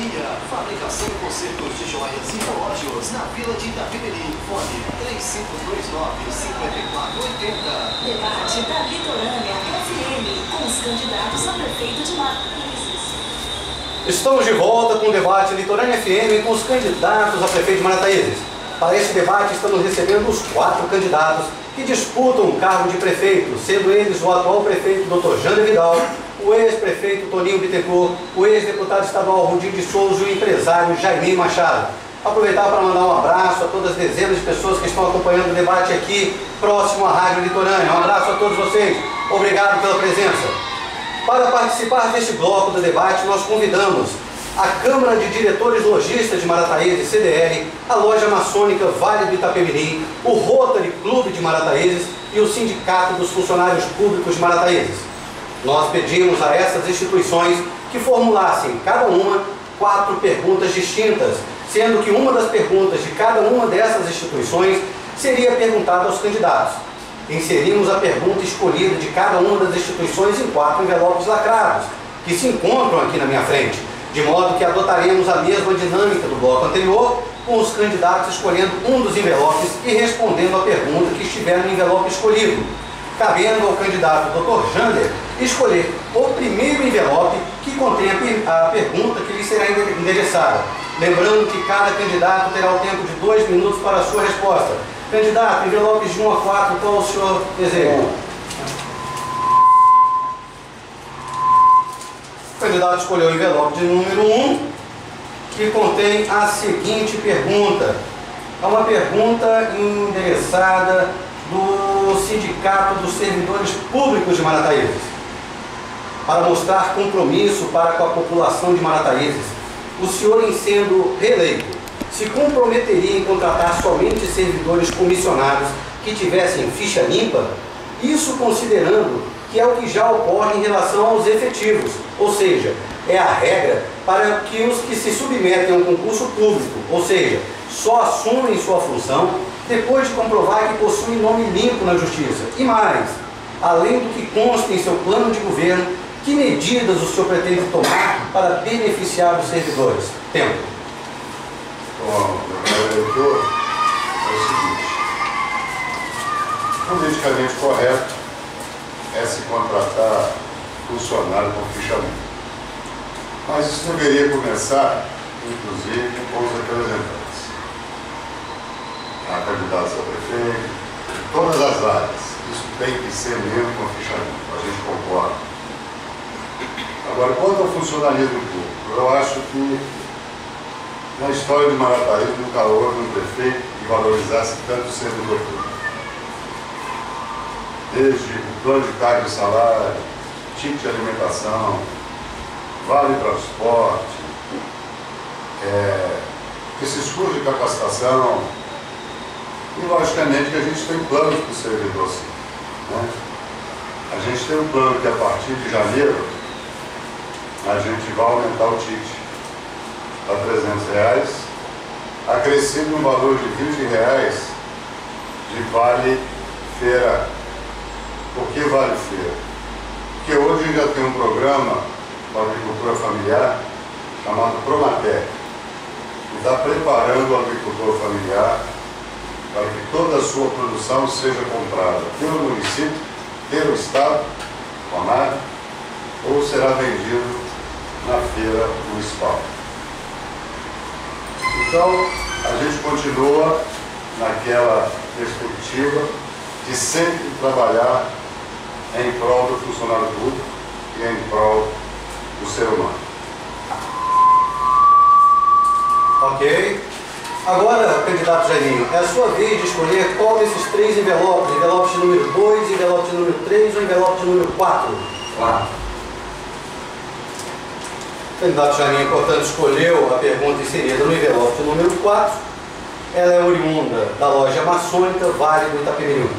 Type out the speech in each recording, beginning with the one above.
Joalheria, fabricação e consertos de joias e relógios na Vila de Itapemirim. Fone 3529-5480. Debate da Litorânea FM com os candidatos a prefeito de Marataízes. Estamos de volta com o debate Litorânea FM com os candidatos a prefeito de Marataízes. Para esse debate estamos recebendo os 4 candidatos que disputam o cargo de prefeito, sendo eles o atual prefeito Dr. Jander Vidal, o ex-prefeito Toninho Bittencourt, o ex-deputado estadual Rudinho de Souza e o empresário Jaiminho Machado. Aproveitar para mandar um abraço a todas as dezenas de pessoas que estão acompanhando o debate aqui próximo à Rádio Litorânea. Um abraço a todos vocês. Obrigado pela presença. Para participar deste bloco do debate, nós convidamos a Câmara de Diretores Lojistas de Marataízes, CDL, a Loja Maçônica Vale do Itapemirim, o Rotary Clube de Marataízes e o Sindicato dos Funcionários Públicos de Marataízes. Nós pedimos a essas instituições que formulassem cada uma 4 perguntas distintas, sendo que uma das perguntas de cada uma dessas instituições seria perguntada aos candidatos. Inserimos a pergunta escolhida de cada uma das instituições em 4 envelopes lacrados, que se encontram aqui na minha frente, de modo que adotaremos a mesma dinâmica do bloco anterior, com os candidatos escolhendo um dos envelopes e respondendo a pergunta que estiver no envelope escolhido, cabendo ao candidato Dr. Jander escolher o primeiro envelope que contém a pergunta que lhe será endereçada. Lembrando que cada candidato terá o tempo de 2 minutos para a sua resposta. Candidato, envelopes de 1 a 4, qual o senhor deseja? O candidato escolheu o envelope de número 1, que contém a seguinte pergunta. É uma pergunta endereçada do Sindicato dos Servidores Públicos de Marataízes. Para mostrar compromisso para com a população de Marataízes, o senhor, em sendo reeleito, se comprometeria em contratar somente servidores comissionados que tivessem ficha limpa? Isso considerando que é o que já ocorre em relação aos efetivos, ou seja, é a regra para que os que se submetem a um concurso público, ou seja, só assumem sua função depois de comprovar que possuem nome limpo na Justiça. E mais, além do que consta em seu plano de governo, que medidas o senhor pretende tomar para beneficiar os servidores? Tempo. Bom, meu eleitor, é o seguinte: politicamente correto é se contratar funcionário com ficha limpa. Mas isso deveria começar, inclusive, com os representantes. Há candidatos a prefeito, em todas as áreas. Isso tem que ser mesmo com ficha limpa, a gente concorda. Agora, quanto ao funcionalismo público, eu acho que na história de Marataízes nunca houve um prefeito que valorizasse tanto o servidor público. Desde o plano de carga e salário, ticket de alimentação, vale transporte, esses cursos de capacitação, e logicamente que a gente tem planos para o servidor, sim, né? A gente tem um plano que a partir de janeiro a gente vai aumentar o ticket a R$300, acrescido no valor de R$20 de vale feira. Por que vale feira? Porque hoje a gente já tem um programa para a agricultura familiar chamado Promater, que está preparando o agricultor familiar para que toda a sua produção seja comprada pelo município, pelo Estado, Conar, ou será vendido na feira municipal. Então, a gente continua naquela perspectiva de sempre trabalhar em prol do funcionário público e em prol do ser humano. Ok. Agora, candidato Jaiminho, é a sua vez de escolher qual desses 3 envelopes, envelope de número 2, envelope de número 3 ou envelope de número 4? 4. O candidato Jaiminho, portanto, escolheu a pergunta inserida no envelope de número 4. Ela é oriunda da Loja Maçônica Vale do Itapemirim.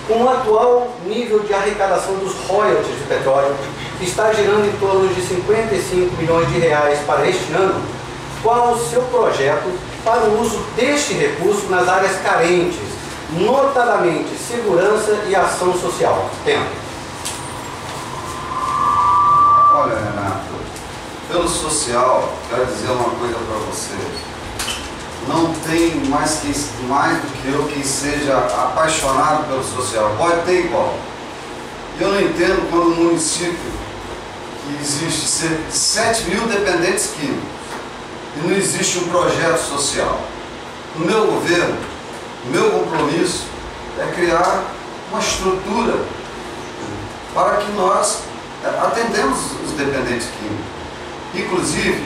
Com o atual nível de arrecadação dos royalties de petróleo, que está girando em torno de R$55 milhões para este ano, qual o seu projeto para o uso deste recurso nas áreas carentes, notadamente segurança e ação social? Tempo. Olha, Renato, Pelo social, quero dizer uma coisa para você. Não tem mais do que eu quem seja apaixonado pelo social. Pode ter igual. Eu não entendo quando um município que existe cerca de 7 mil dependentes químicos e não existe um projeto social. No meu governo, o meu compromisso é criar uma estrutura para que nós atendemos os dependentes químicos. Inclusive,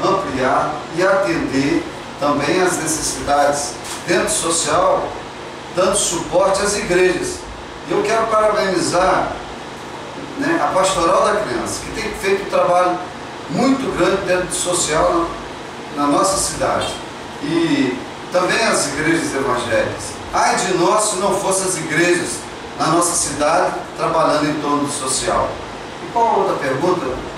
ampliar e atender também as necessidades dentro social, dando suporte às igrejas. E eu quero parabenizar, né, a Pastoral da Criança, que tem feito um trabalho muito grande dentro do social na nossa cidade. E também as igrejas evangélicas. Ai de nós se não fossem as igrejas na nossa cidade trabalhando em torno do social. E qual a outra pergunta?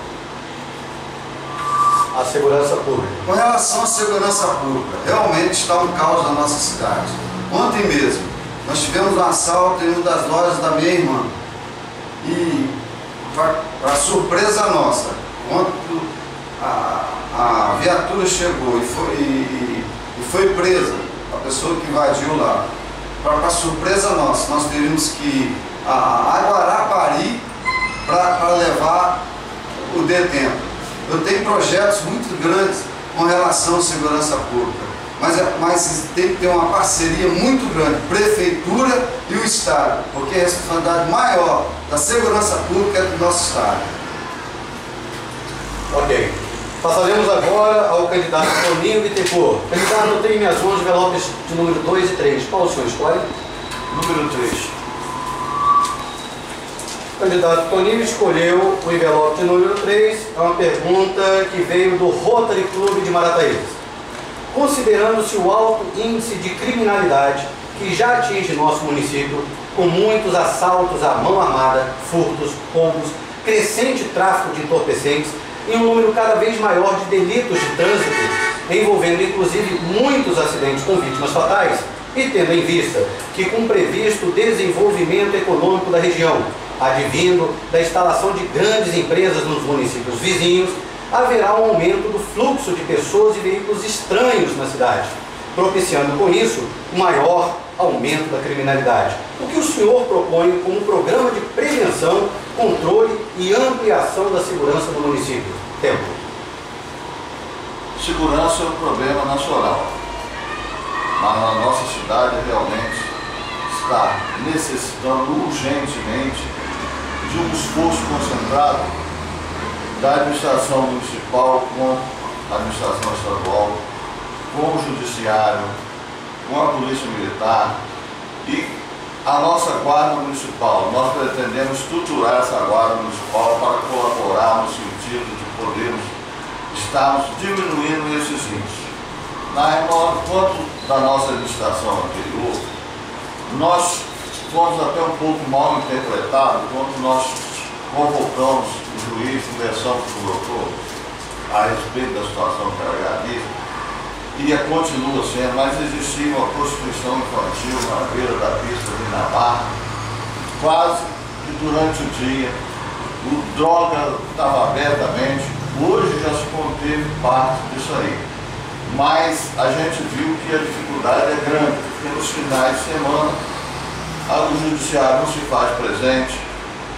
A segurança pública. Com relação à segurança pública, realmente está um caos na nossa cidade. Ontem mesmo, nós tivemos um assalto em uma das lojas da minha irmã. E, para surpresa nossa, quando a viatura chegou e foi presa, a pessoa que invadiu lá, para surpresa nossa, nós teríamos que ir a Guarapari para levar o detento. Eu tenho projetos muito grandes com relação à segurança pública, mas tem que ter uma parceria muito grande, Prefeitura e o Estado, porque a responsabilidade maior da segurança pública é do nosso Estado. Ok. Passaremos agora ao candidato Toninho Bittencourt. Candidato, tem minhas mãos envelopes de número 2 e 3. Qual o senhor escolhe? Número 3. O candidato Toninho escolheu o envelope de número 3. É uma pergunta que veio do Rotary Clube de Marataízes. Considerando-se o alto índice de criminalidade que já atinge nosso município, com muitos assaltos à mão armada, furtos, roubos, crescente tráfico de entorpecentes e um número cada vez maior de delitos de trânsito, envolvendo inclusive muitos acidentes com vítimas fatais, e tendo em vista que com previsto desenvolvimento econômico da região, advindo da instalação de grandes empresas nos municípios vizinhos, haverá um aumento do fluxo de pessoas e veículos estranhos na cidade, propiciando com isso um maior aumento da criminalidade. O que o senhor propõe como programa de prevenção, controle e ampliação da segurança no município? Tempo. Segurança é um problema nacional, mas na nossa cidade realmente está necessitando urgentemente de um esforço concentrado da administração municipal com a administração estadual, com o judiciário, com a polícia militar e a nossa guarda municipal. Nós pretendemos estruturar essa guarda municipal para colaborar no sentido de podermos estarmos diminuindo esses índices. Quanto da nossa administração anterior, nós fomos até um pouco mal interpretados quando nós convocamos o juiz, conversamos com o doutor a respeito da situação que era gravíssima, e continua sendo, mas existia uma prostituição infantil na beira da pista de Navarra, quase que durante o dia, o droga estava abertamente. Hoje já se conteve parte disso aí, mas a gente viu que a dificuldade é grande, porque nos finais de semana o judiciário não se faz presente.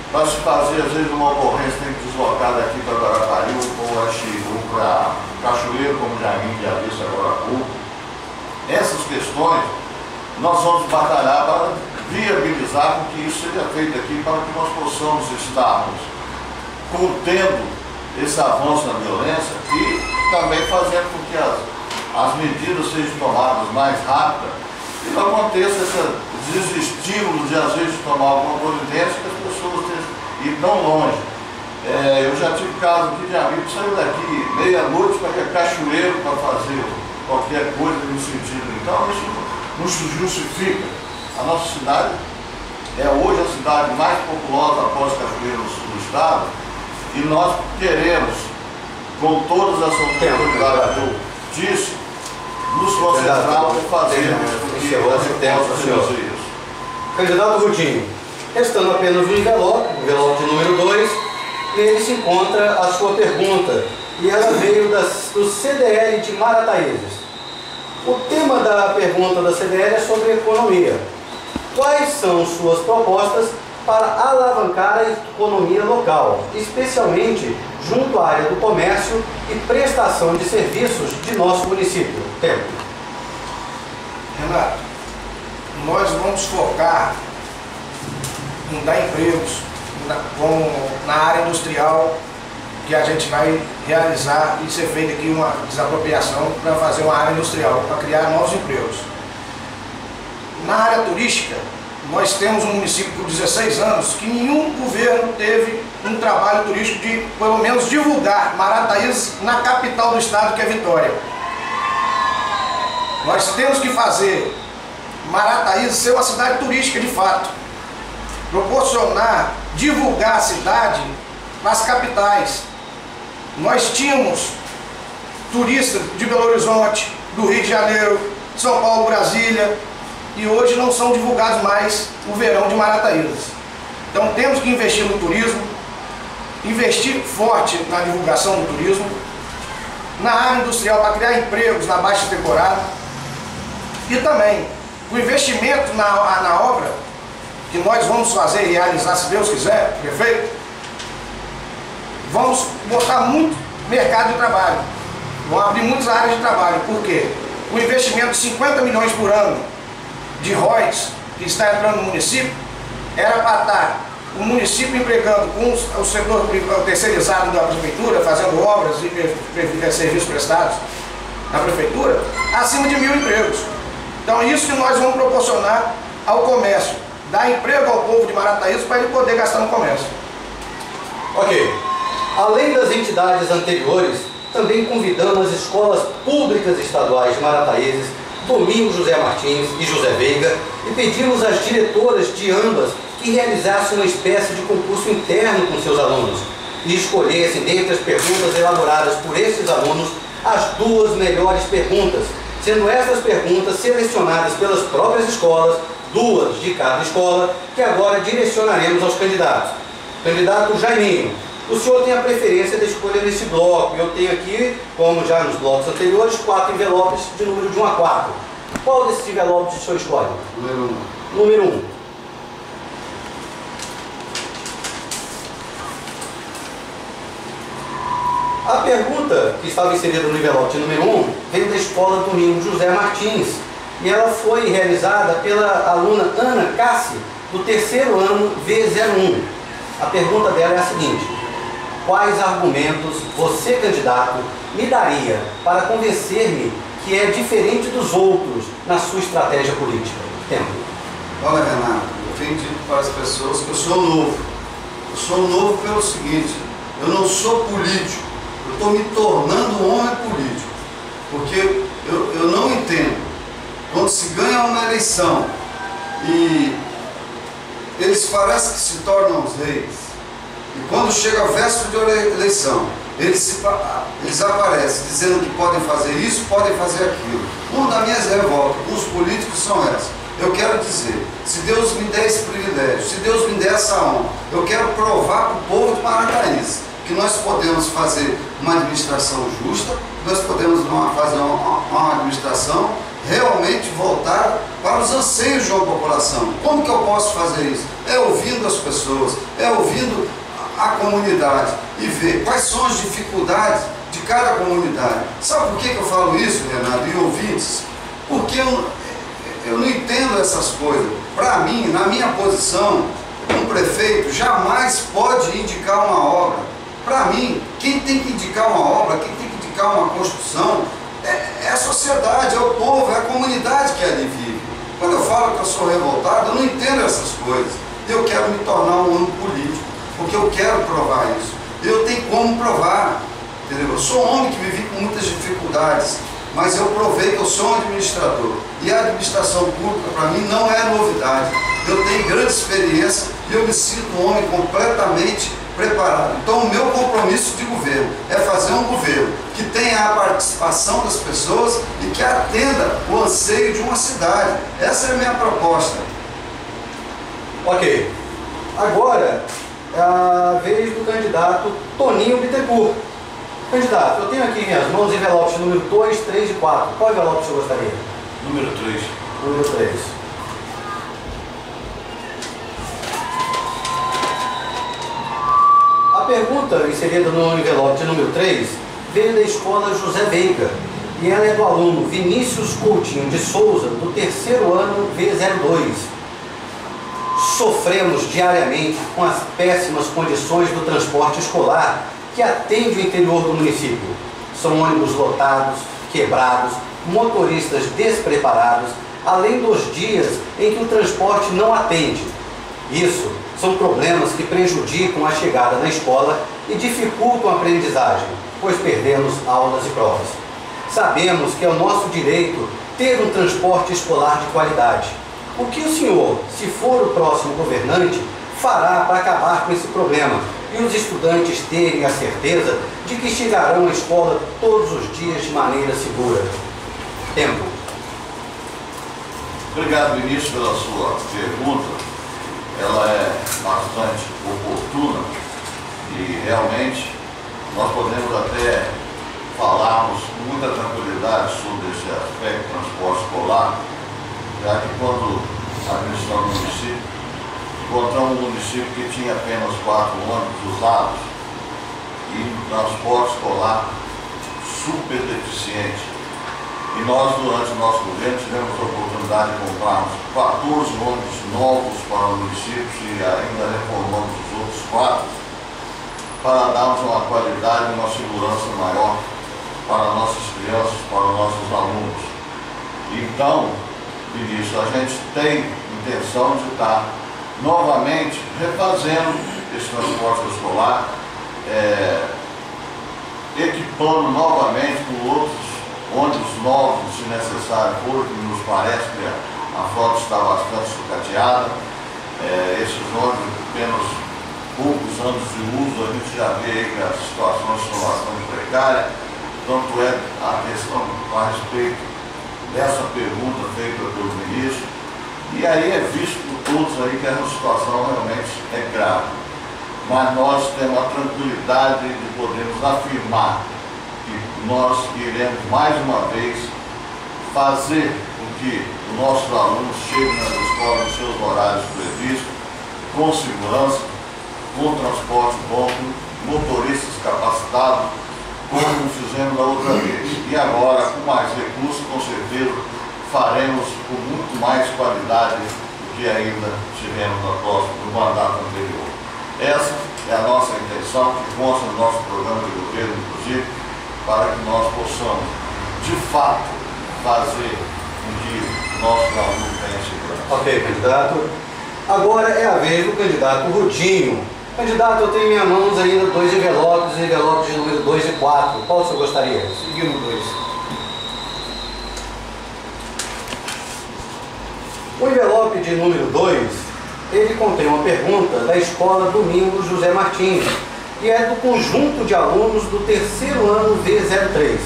Para se fazer, às vezes, uma ocorrência, tem que deslocar daqui para Guarapari ou a Chiru, para Cachoeiro, como Jamin já disse agora há pouco. Essas questões nós vamos batalhar para viabilizar com que isso seja feito aqui, para que nós possamos estarmos contendo esse avanço na violência e também fazendo com que as medidas sejam tomadas mais rápidas e não aconteça esse desestímulo de, às vezes, tomar alguma providência que as pessoas tenham ido tão longe. Eu já tive caso aqui de amigo que saiu daqui meia-noite para Cachoeiro para fazer qualquer coisa no sentido. Então, isso não se justifica. A nossa cidade é hoje a cidade mais populosa após Cachoeiro no sul do estado e nós queremos, com todas as autoridades que eu disse, nos concentrar para fazermos o que fazer isso. Candidato Rudinho, restando apenas um envelope de número 2, Nele se encontra a sua pergunta, e ela veio do CDL de Marataízes. O tema da pergunta da CDL é sobre economia. Quais são suas propostas para alavancar a economia local, especialmente junto à área do comércio e prestação de serviços de nosso município? Tempo. Renato, nós vamos focar em dar empregos na área industrial, que a gente vai realizar e ser feita aqui uma desapropriação para fazer uma área industrial, para criar novos empregos. Na área turística, nós temos um município por 16 anos que nenhum governo teve um trabalho turístico de, pelo menos, divulgar Marataízes na capital do estado, que é Vitória. Nós temos que fazer Marataízes ser uma cidade turística de fato, proporcionar, divulgar a cidade nas capitais. Nós tínhamos turistas de Belo Horizonte, do Rio de Janeiro, São Paulo, Brasília, e hoje não são divulgados mais o verão de Marataízes. Então temos que investir no turismo, investir forte na divulgação do turismo, na área industrial para criar empregos na baixa temporada, e também o investimento na obra que nós vamos fazer e realizar, se Deus quiser, prefeito. Vamos botar muito mercado de trabalho, vamos abrir muitas áreas de trabalho. Por quê? O investimento de 50 milhões por ano de ROIs que está entrando no município era para estar o município empregando com o setor terceirizado da prefeitura, fazendo obras e serviços prestados na prefeitura, acima de 1.000 empregos. Então é isso que nós vamos proporcionar ao comércio, dar emprego ao povo de Marataízes para ele poder gastar no comércio. Ok. Além das entidades anteriores, também convidamos as escolas públicas estaduais de Marataízes, Domingos José Martins e José Veiga, e pedimos às diretoras de ambas que realizassem uma espécie de concurso interno com seus alunos e escolhessem, dentre as perguntas elaboradas por esses alunos, as 2 melhores perguntas, sendo estas perguntas selecionadas pelas próprias escolas, 2 de cada escola, que agora direcionaremos aos candidatos. Candidato Jaiminho, o senhor tem a preferência da escolha nesse bloco. Eu tenho aqui, como já nos blocos anteriores, 4 envelopes de número de 1 a 4. Qual desses envelopes o senhor escolhe? Número 1. A pergunta que estava inserida no envelope de número 1 veio da escola Domingos José Martins e ela foi realizada pela aluna Ana Cassi, do 3º ano V01. A pergunta dela é a seguinte: quais argumentos você, candidato, me daria para convencer-me que é diferente dos outros na sua estratégia política? Tempo. Olha, Renato, eu tenho dito para as pessoas que eu sou novo. Eu sou novo pelo seguinte: eu não sou político, eu estou me tornando um homem político. Porque eu não entendo, quando se ganha uma eleição e eles parecem que se tornam os reis, e quando chega a véspera de eleição, eles aparecem dizendo que podem fazer isso, podem fazer aquilo. Uma das minhas revoltas com os políticos são essas. Eu quero dizer, se Deus me der esse privilégio, se Deus me der essa honra, eu quero provar para o povo de Marataízes que nós podemos fazer uma administração justa, nós podemos fazer uma administração realmente voltada para os anseios de uma população. Como que eu posso fazer isso? É ouvindo as pessoas, é ouvindo a comunidade e ver quais são as dificuldades de cada comunidade. Sabe por que eu falo isso, Renato, e ouvintes? Porque eu não entendo essas coisas. Para mim, na minha posição, um prefeito jamais pode indicar uma obra. Para mim, quem tem que indicar uma obra, quem tem que indicar uma construção, é a sociedade, é o povo, é a comunidade que ali vive. Quando eu falo que eu sou revoltado, eu não entendo essas coisas. Eu quero me tornar um homem político, porque eu quero provar isso. Eu tenho como provar, entendeu? Eu sou um homem que vivi com muitas dificuldades, mas eu provei que eu sou um administrador. E a administração pública, para mim, não é novidade. Eu tenho grande experiência e eu me sinto um homem completamente preparado. Então, o meu compromisso de governo é fazer um governo que tenha a participação das pessoas e que atenda o anseio de uma cidade. Essa é a minha proposta. Ok. Agora, é a vez do candidato Toninho Bittencourt. Candidato, eu tenho aqui em minhas mãos envelopes número 2, 3 e 4. Qual envelope o senhor gostaria? Número 3. Número 3. A pergunta inserida no envelope de número 3 veio da escola José Veiga e ela é do aluno Vinícius Coutinho de Souza, do 3º ano V02. Sofremos diariamente com as péssimas condições do transporte escolar que atende o interior do município. São ônibus lotados, quebrados, motoristas despreparados, além dos dias em que o transporte não atende. Isso são problemas que prejudicam a chegada na escola e dificultam a aprendizagem, pois perdemos aulas e provas. Sabemos que é o nosso direito ter um transporte escolar de qualidade. O que o senhor, se for o próximo governante, fará para acabar com esse problema e os estudantes terem a certeza de que chegarão à escola todos os dias de maneira segura? Tempo. Obrigado, Vinícius, pela sua pergunta. Ela é bastante oportuna e realmente nós podemos até falarmos com muita tranquilidade sobre esse aspecto do transporte escolar, já que quando administramos o município, encontramos um município que tinha apenas 4 ônibus usados e um transporte escolar super deficiente. E nós, durante o nosso governo, tivemos a oportunidade de comprarmos 14 ônibus novos para o município e ainda reformamos os outros 4 para darmos uma qualidade e uma segurança maior para nossas crianças, para nossos alunos. Então, Vinícius, a gente tem intenção de estar novamente refazendo esse transporte escolar, equipando novamente com outros ônibus novos, se necessário for, que nos parece que a frota está bastante sucateada. Esses ônibus, apenas poucos anos de uso, a gente já vê aí que as situações são bastante precárias. Tanto é a questão a respeito dessa pergunta feita pelo ministro. E aí é visto por todos aí que essa situação realmente é grave. Mas nós temos a tranquilidade de podermos afirmar que nós iremos mais uma vez fazer com que os nossos alunos cheguem nas escolas nos seus horários previstos, com segurança, com transporte bom, motoristas capacitados, como fizemos da outra vez. E agora, com mais recursos, com certeza, faremos com muito mais qualidade do que ainda tivemos no mandato anterior. Essa é a nossa intenção, que consta no nosso programa de governo, inclusive, para que nós possamos, de fato, fazer com que o nosso aluno tenha segurança. Ok, candidato. Agora é a vez do candidato Rudinho. Candidato, eu tenho em minhas mãos ainda 2 envelopes de número 2 e 4. Qual o senhor gostaria? Seguindo 2. O envelope de número 2, ele contém uma pergunta da escola Domingos José Martins, e é do conjunto de alunos do 3º ano V03.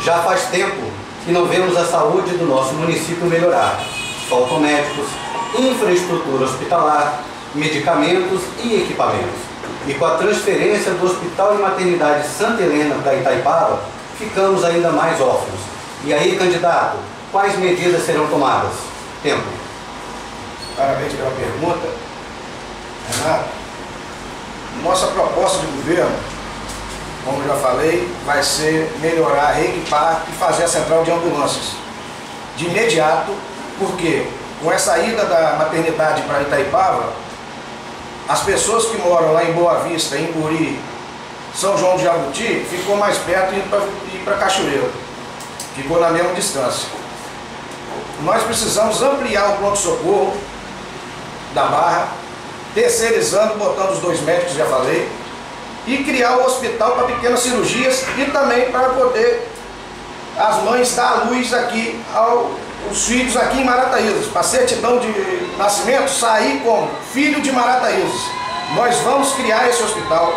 Já faz tempo que não vemos a saúde do nosso município melhorar. Faltam médicos, infraestrutura hospitalar, medicamentos e equipamentos. E com a transferência do Hospital e Maternidade Santa Helena para Itaipava, ficamos ainda mais órfãos. E aí, candidato, quais medidas serão tomadas? Tempo. Parabéns pela pergunta, Renato. Nossa proposta de governo, como eu já falei, vai ser melhorar, reequipar e fazer a central de ambulâncias de imediato, porque com essa ida da maternidade para Itaipava, as pessoas que moram lá em Boa Vista, em Curi, São João de Jabuti, ficou mais perto de ir para Cachoeira, ficou na mesma distância. Nós precisamos ampliar o pronto-socorro da Barra, terceirizando, botando os 2 médicos, já falei, e criar o hospital para pequenas cirurgias e também para poder as mães dar a luz aqui aos filhos aqui em Marataízes, para certidão de nascimento sair como filho de Marataízes. Nós vamos criar esse hospital,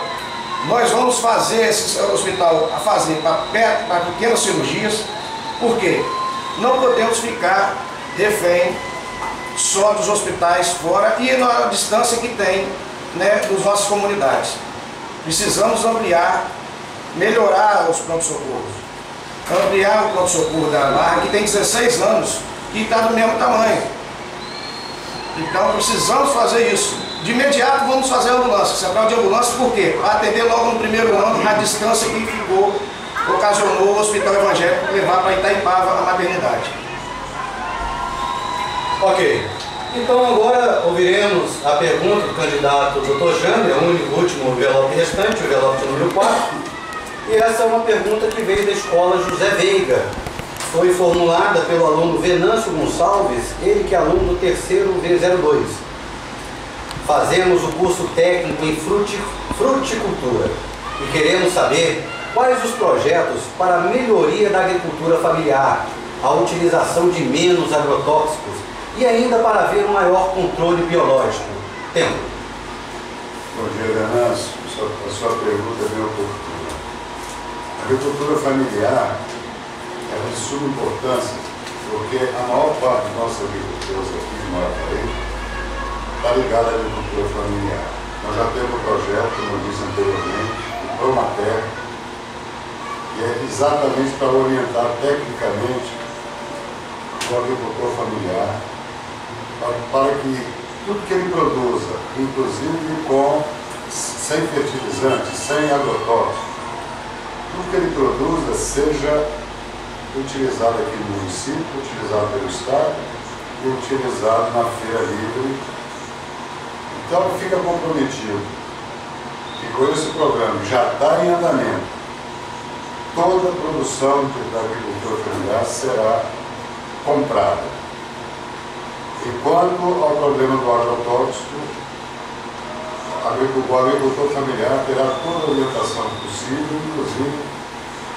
nós vamos fazer esse hospital para pequenas cirurgias, porque não podemos ficar refém só dos hospitais fora e na distância que tem né, das nossas comunidades. Precisamos ampliar, melhorar os pronto-socorros. Ampliar o pronto-socorro da Larga, que tem 16 anos, e está do mesmo tamanho. Então precisamos fazer isso. De imediato vamos fazer a ambulância, central de ambulância, por quê? Para atender logo no primeiro ano a distância que ocasionou o Hospital Evangélico levar para Itaipava a maternidade. Ok. Então agora ouviremos a pergunta do candidato Dr. Jander, o último envelope restante, o envelope número 4. E essa é uma pergunta que veio da escola José Veiga. Foi formulada pelo aluno Venâncio Gonçalves, ele que é aluno do terceiro V02. Fazemos o curso técnico em fruticultura e queremos saber quais os projetos para a melhoria da agricultura familiar, a utilização de menos agrotóxicos e ainda para haver um maior controle biológico. Tempo. Bom dia, Venâncio. A sua pergunta é bem oportuna. A agricultura familiar é de suma importância, porque a maior parte dos nossos agricultores aqui de Marataí está ligada à agricultura familiar. Nós já temos um projeto, como eu disse anteriormente, o Promater, que é exatamente para orientar tecnicamente o agricultor familiar, para que tudo que ele produza, inclusive sem fertilizantes, sem agrotóxicos, tudo que ele produza seja utilizado aqui no município, utilizado pelo Estado e utilizado na feira livre. Então fica comprometido que com esse programa já está em andamento, toda a produção da agricultura familiar será comprada. E quanto ao problema do agrotóxico, o agricultor familiar terá toda a orientação possível, inclusive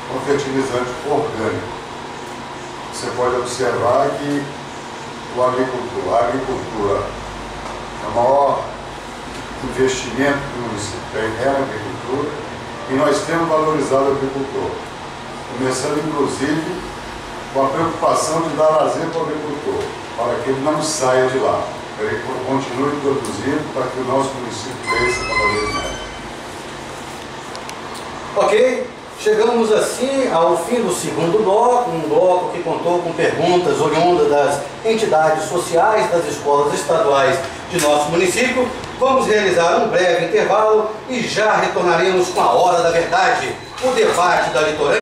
com fertilizante orgânico. Você pode observar que a agricultura é o maior investimento que o município tem na agricultura e nós temos valorizado o agricultor, começando inclusive com a preocupação de dar lazer para o agricultor, para que ele não saia de lá, para que ele continue produzindo, para que o nosso município cresça cada vez mais. Ok, chegamos assim ao fim do segundo bloco, um bloco que contou com perguntas oriundas das entidades sociais das escolas estaduais de nosso município. Vamos realizar um breve intervalo e já retornaremos com a Hora da Verdade, o debate da litorânea.